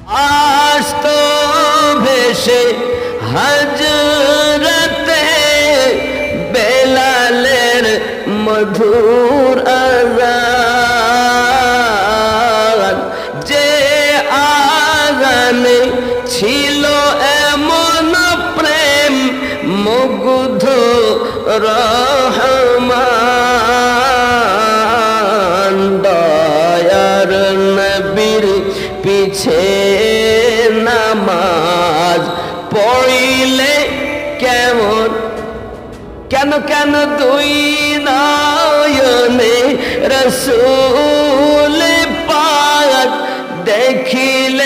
আসতো ভেসে হযরতে বেলালের মধুর আযান, যে আযানে ছিল এমন প্রেম মুগ্ধ রহমান। দয়ার নবীর পিছে নামাজ পড়িলে কেমন কেন কেন দুই নয়নে রাসূল পাক দেখিলে